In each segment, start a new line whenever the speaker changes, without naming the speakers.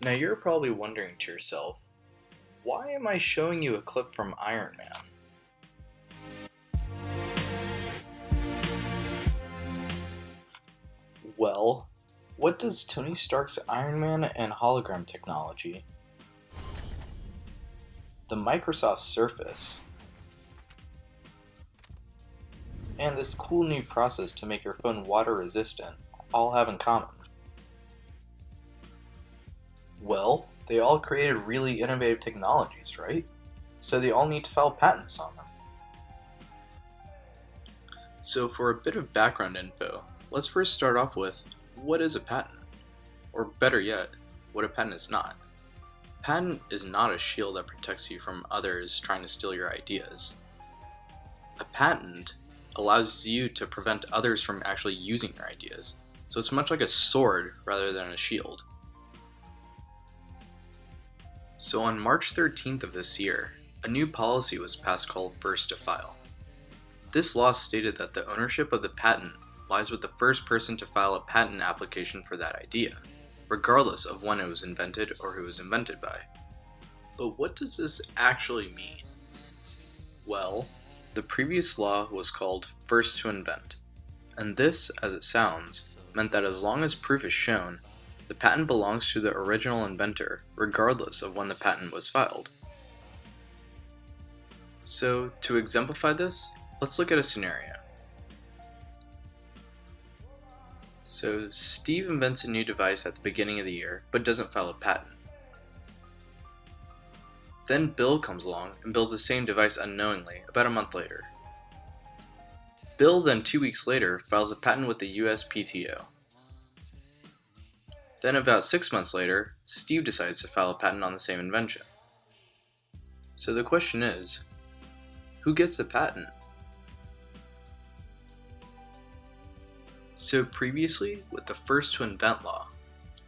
Now you're probably wondering to yourself, why am I showing you a clip from Iron Man? Well, what does Tony Stark's Iron Man and hologram technology, the Microsoft Surface, and this cool new process to make your phone water resistant all have in common? Well, they all created really innovative technologies, right? So they all need to file patents on them. So for a bit of background info, let's first start off with, what is a patent? Or better yet, what a patent is not. A patent is not a shield that protects you from others trying to steal your ideas. A patent allows you to prevent others from actually using your ideas, so it's much like a sword rather than a shield. So on March 13th of this year, a new policy was passed called First to File. This law stated that the ownership of the patent lies with the first person to file a patent application for that idea, regardless of when it was invented or who it was invented by. But what does this actually mean? Well, the previous law was called First to Invent, and this, as it sounds, meant that as long as proof is shown, the patent belongs to the original inventor, regardless of when the patent was filed. So, to exemplify this, let's look at a scenario. So, Steve invents a new device at the beginning of the year, but doesn't file a patent. Then Bill comes along and builds the same device unknowingly about a month later. Bill then 2 weeks later files a patent with the USPTO. Then about 6 months later, Steve decides to file a patent on the same invention. So the question is, who gets the patent? So previously, with the First to Invent law,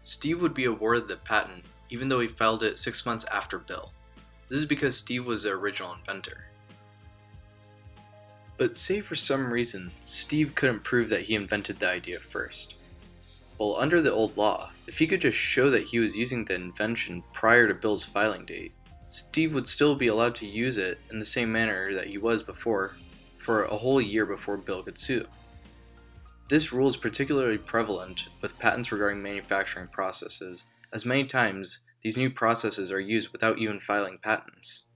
Steve would be awarded the patent even though he filed it 6 months after Bill. This is because Steve was the original inventor. But say for some reason, Steve couldn't prove that he invented the idea first. Well, under the old law, if he could just show that he was using the invention prior to Bill's filing date, Steve would still be allowed to use it in the same manner that he was before for a whole year before Bill could sue. This rule is particularly prevalent with patents regarding manufacturing processes, as many times these new processes are used without even filing patents.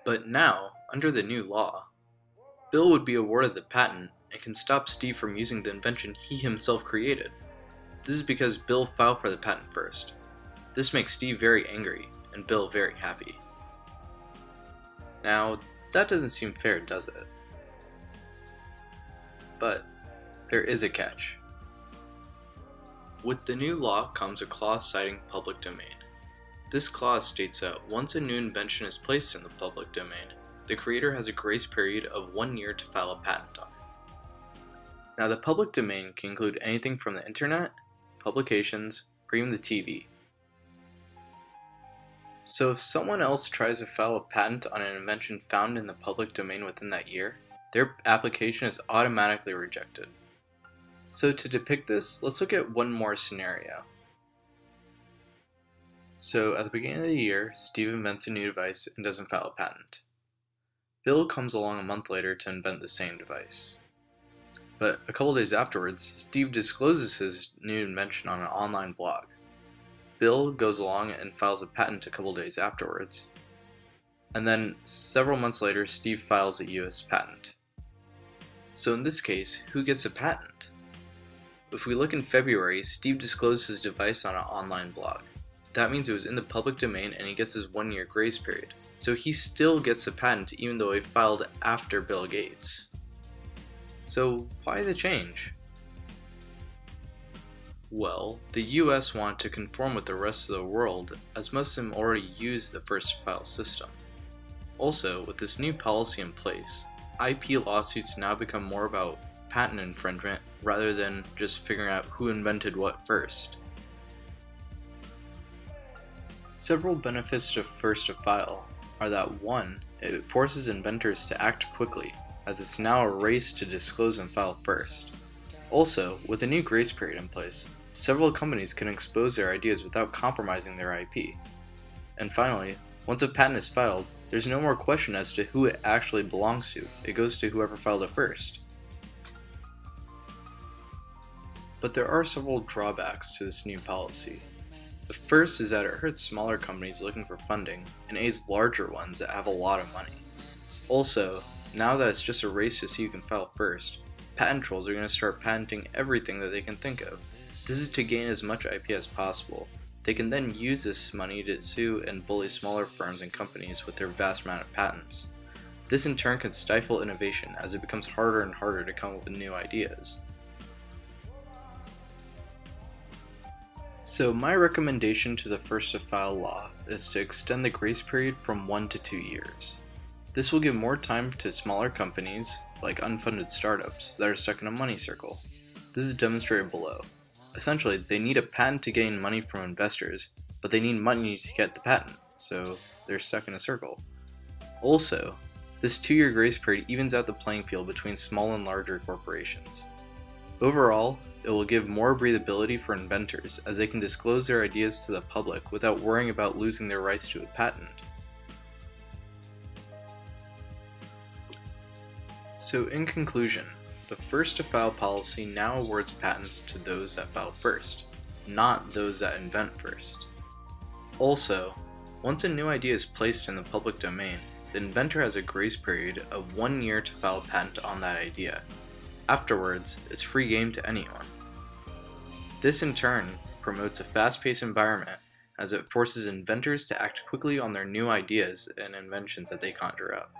But now, under the new law, Bill would be awarded the patent and can stop Steve from using the invention he himself created. This is because Bill filed for the patent first. This makes Steve very angry and Bill very happy. Now, that doesn't seem fair, does it? But there is a catch. With the new law comes a clause citing public domain. This clause states that once a new invention is placed in the public domain, the creator has a grace period of 1 year to file a patent on it. Now, the public domain can include anything from the internet, publications, or even the TV. So if someone else tries to file a patent on an invention found in the public domain within that year, their application is automatically rejected. So to depict this, let's look at one more scenario. So at the beginning of the year, Steve invents a new device and doesn't file a patent. Bill comes along a month later to invent the same device. But a couple days afterwards, Steve discloses his new invention on an online blog. Bill goes along and files a patent a couple days afterwards. And then several months later, Steve files a US patent. So in this case, who gets a patent? If we look in February, Steve disclosed his device on an online blog. That means it was in the public domain and he gets his 1 year grace period. So he still gets a patent even though he filed after Bill Gates. So why the change? Well, the US wanted to conform with the rest of the world as most of them already use the first to file system. Also, with this new policy in place, IP lawsuits now become more about patent infringement rather than just figuring out who invented what first. Several benefits to first to file are that 1, it forces inventors to act quickly, as it's now a race to disclose and file first. Also, with a new grace period in place, Several companies can expose their ideas without compromising their IP. And finally, once a patent is filed, there's no more question as to who it actually belongs to. It goes to whoever filed it first. But there are several drawbacks to this new policy. The first is that it hurts smaller companies looking for funding and aids larger ones that have a lot of money. Also, now that it's just a race to see who can file first, patent trolls are going to start patenting everything that they can think of. This is to gain as much IP as possible. They can then use this money to sue and bully smaller firms and companies with their vast amount of patents. This in turn can stifle innovation as it becomes harder and harder to come up with new ideas. So my recommendation to the first to file law is to extend the grace period from 1 to 2 years. This will give more time to smaller companies, like unfunded startups, that are stuck in a money circle. This is demonstrated below. Essentially, they need a patent to gain money from investors, but they need money to get the patent, so they're stuck in a circle. Also, this 2-year grace period evens out the playing field between small and larger corporations. Overall, it will give more breathability for inventors as they can disclose their ideas to the public without worrying about losing their rights to a patent. So in conclusion, the first to file policy now awards patents to those that file first, not those that invent first. Also, once a new idea is placed in the public domain, the inventor has a grace period of 1 year to file a patent on that idea. Afterwards, it's free game to anyone. This in turn promotes a fast-paced environment as it forces inventors to act quickly on their new ideas and inventions that they conjure up.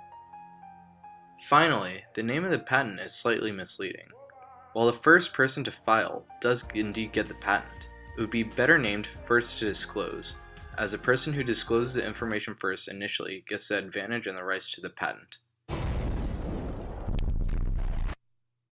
Finally, the name of the patent is slightly misleading. While the first person to file does indeed get the patent, it would be better named first to disclose, as the person who discloses the information first initially gets the advantage and the rights to the patent.